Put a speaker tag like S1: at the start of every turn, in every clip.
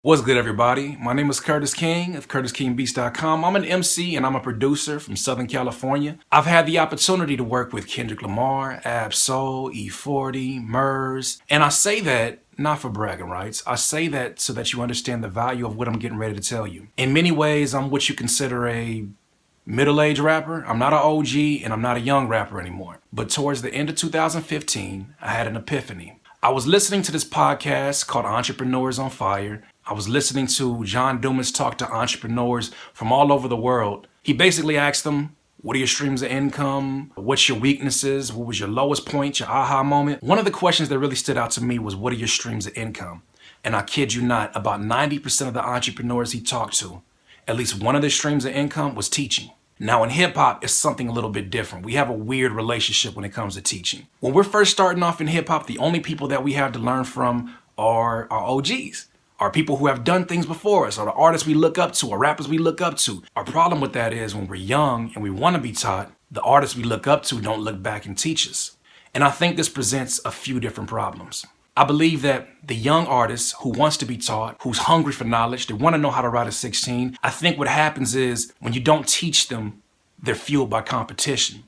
S1: What's good, everybody? My name is Curtis King of CurtisKingBeats.com. I'm an MC and I'm a producer from Southern California. I've had the opportunity to work with Kendrick Lamar, Ab-Soul, E40, Murs, and I say that not for bragging rights. I say that so that you understand the value of what I'm getting ready to tell you. In many ways, I'm what you consider a middle-aged rapper. I'm not an OG and I'm not a young rapper anymore. But towards the end of 2015, I had an epiphany. I was listening to this podcast called Entrepreneurs on Fire. I was listening to John Dumas talk to entrepreneurs from all over the world. He basically asked them, what are your streams of income? What's your weaknesses? What was your lowest point, your aha moment? One of the questions that really stood out to me was, what are your streams of income? And I kid you not, about 90% of the entrepreneurs he talked to, at least one of their streams of income was teaching. Now in hip hop, it's something a little bit different. We have a weird relationship when it comes to teaching. When we're first starting off in hip hop, the only people that we have to learn from are our OGs. Are people who have done things before us, or the artists we look up to, or rappers we look up to. Our problem with that is when we're young and we want to be taught, the artists we look up to don't look back and teach us. And I think this presents a few different problems. I believe that the young artist who wants to be taught, who's hungry for knowledge, they want to know how to write at 16, I think what happens is when you don't teach them, they're fueled by competition.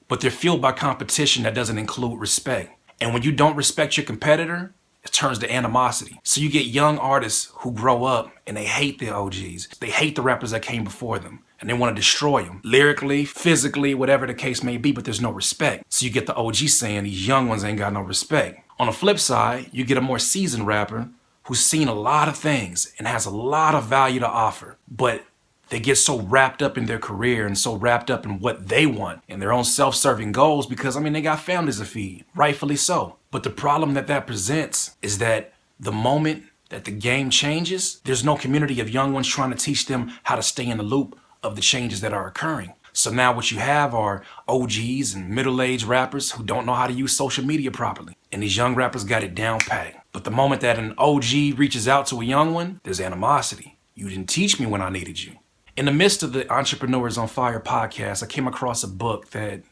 S1: But they're fueled by competition that doesn't include respect. And when you don't respect your competitor, it turns to animosity. So you get young artists who grow up and they hate their OGs. They hate the rappers that came before them and they want to destroy them. Lyrically, physically, whatever the case may be, but there's no respect. So you get the OG saying these young ones ain't got no respect. On the flip side, you get a more seasoned rapper who's seen a lot of things and has a lot of value to offer, but they get so wrapped up in their career and so wrapped up in what they want and their own self-serving goals because, they got families to feed, rightfully so. But the problem that presents is that the moment that the game changes, there's no community of young ones trying to teach them how to stay in the loop of the changes that are occurring. So now what you have are OGs and middle-aged rappers who don't know how to use social media properly. And these young rappers got it down pat. But the moment that an OG reaches out to a young one, there's animosity. You didn't teach me when I needed you. In the midst of the Entrepreneurs on Fire podcast, I came across a book that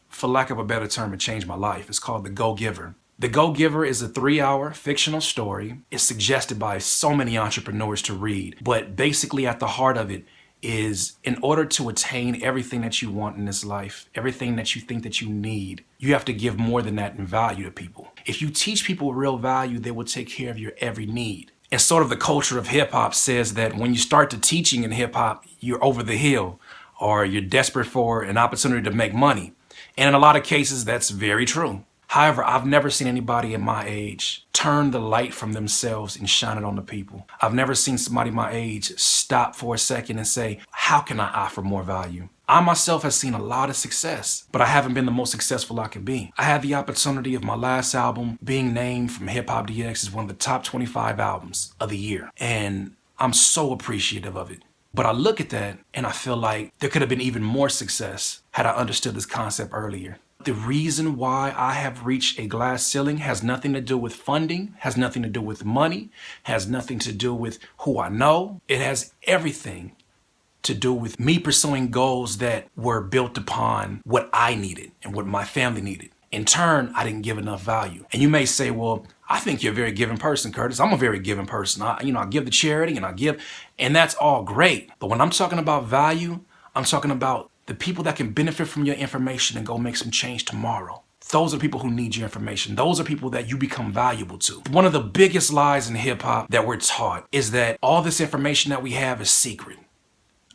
S1: for lack of a better term, it changed my life. It's called The Go-Giver. The Go-Giver is a 3-hour fictional story. It's suggested by so many entrepreneurs to read, but basically at the heart of it is in order to attain everything that you want in this life, everything that you think that you need, you have to give more than that in value to people. If you teach people real value, they will take care of your every need. And sort of the culture of hip hop says that when you start to teaching in hip hop, you're over the hill or you're desperate for an opportunity to make money. And in a lot of cases, that's very true. However, I've never seen anybody in my age turn the light from themselves and shine it on the people. I've never seen somebody my age stop for a second and say, how can I offer more value? I myself have seen a lot of success, but I haven't been the most successful I could be. I had the opportunity of my last album being named from Hip Hop DX as one of the top 25 albums of the year. And I'm so appreciative of it. But I look at that and I feel like there could have been even more success had I understood this concept earlier. The reason why I have reached a glass ceiling has nothing to do with funding, has nothing to do with money, has nothing to do with who I know. It has everything to do with me pursuing goals that were built upon what I needed and what my family needed. In turn, I didn't give enough value. And you may say, well, I think you're a very giving person, Curtis. I'm a very giving person. I give to charity and I give, and that's all great. But when I'm talking about value, I'm talking about the people that can benefit from your information and go make some change tomorrow. Those are people who need your information. Those are people that you become valuable to. One of the biggest lies in hip hop that we're taught is that all this information that we have is secret.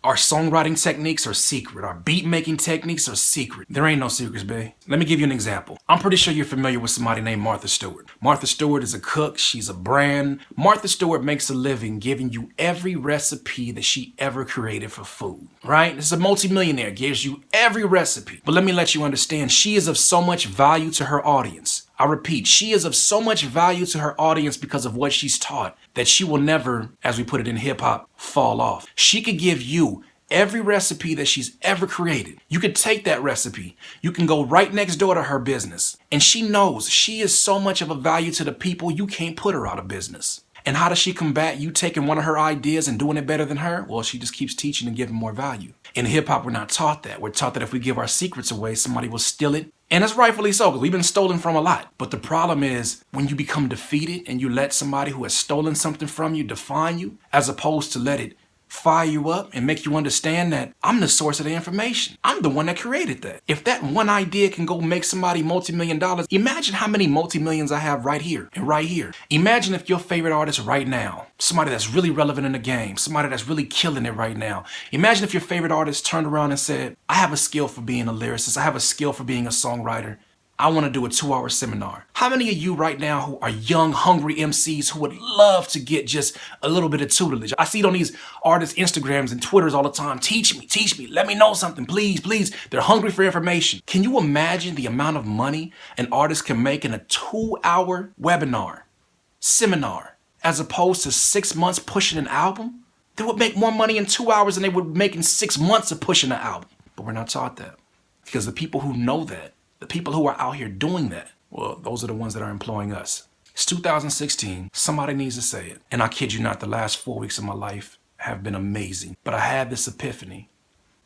S1: Our songwriting techniques are secret. Our beat making techniques are secret. There ain't no secrets, babe. Let me give you an example. I'm pretty sure you're familiar with somebody named Martha Stewart. Martha Stewart is a cook. She's a brand. Martha Stewart makes a living giving you every recipe that she ever created for food, right? This is a multimillionaire, gives you every recipe. But let me let you understand, she is of so much value to her audience. I repeat, she is of so much value to her audience because of what she's taught that she will never, as we put it in hip hop, fall off. She could give you every recipe that she's ever created. You could take that recipe. You can go right next door to her business. And she knows she is so much of a value to the people, you can't put her out of business. And how does she combat you taking one of her ideas and doing it better than her? Well, she just keeps teaching and giving more value. In hip hop, we're not taught that. We're taught that if we give our secrets away, somebody will steal it And it's rightfully so, because we've been stolen from a lot. But the problem is when you become defeated and you let somebody who has stolen something from you define you, as opposed to let it fire you up and make you understand that I'm the source of the information. I'm the one that created that. If that one idea can go make somebody multi-million dollars, imagine how many multi-millions I have right here and right here. Imagine if your favorite artist right now, somebody that's really relevant in the game, somebody that's really killing it right now. Imagine if your favorite artist turned around and said, I have a skill for being a lyricist. I have a skill for being a songwriter. I want to do a 2-hour seminar. How many of you right now who are young, hungry MCs who would love to get just a little bit of tutelage? I see it on these artists' Instagrams and Twitters all the time. Teach me, let me know something, please, please. They're hungry for information. Can you imagine the amount of money an artist can make in a 2-hour webinar, seminar, as opposed to 6 months pushing an album? They would make more money in 2 hours than they would make in 6 months of pushing an album. But we're not taught that, because the people who know that, the people who are out here doing that, well, those are the ones that are employing us. It's 2016. Somebody needs to say it. And I kid you not, the last 4 weeks of my life have been amazing. But I had this epiphany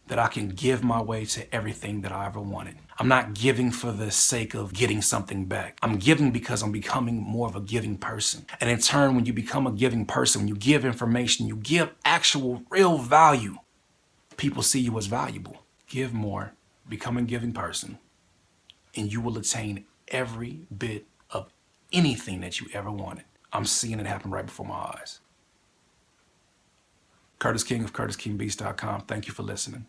S1: that I can give my way to everything that I ever wanted. I'm not giving for the sake of getting something back. I'm giving because I'm becoming more of a giving person. And in turn, when you become a giving person, when you give information, you give actual, real value, people see you as valuable. Give more, become a giving person, and you will attain every bit of anything that you ever wanted. I'm seeing it happen right before my eyes. Curtis King of CurtisKingBeats.com. Thank you for listening.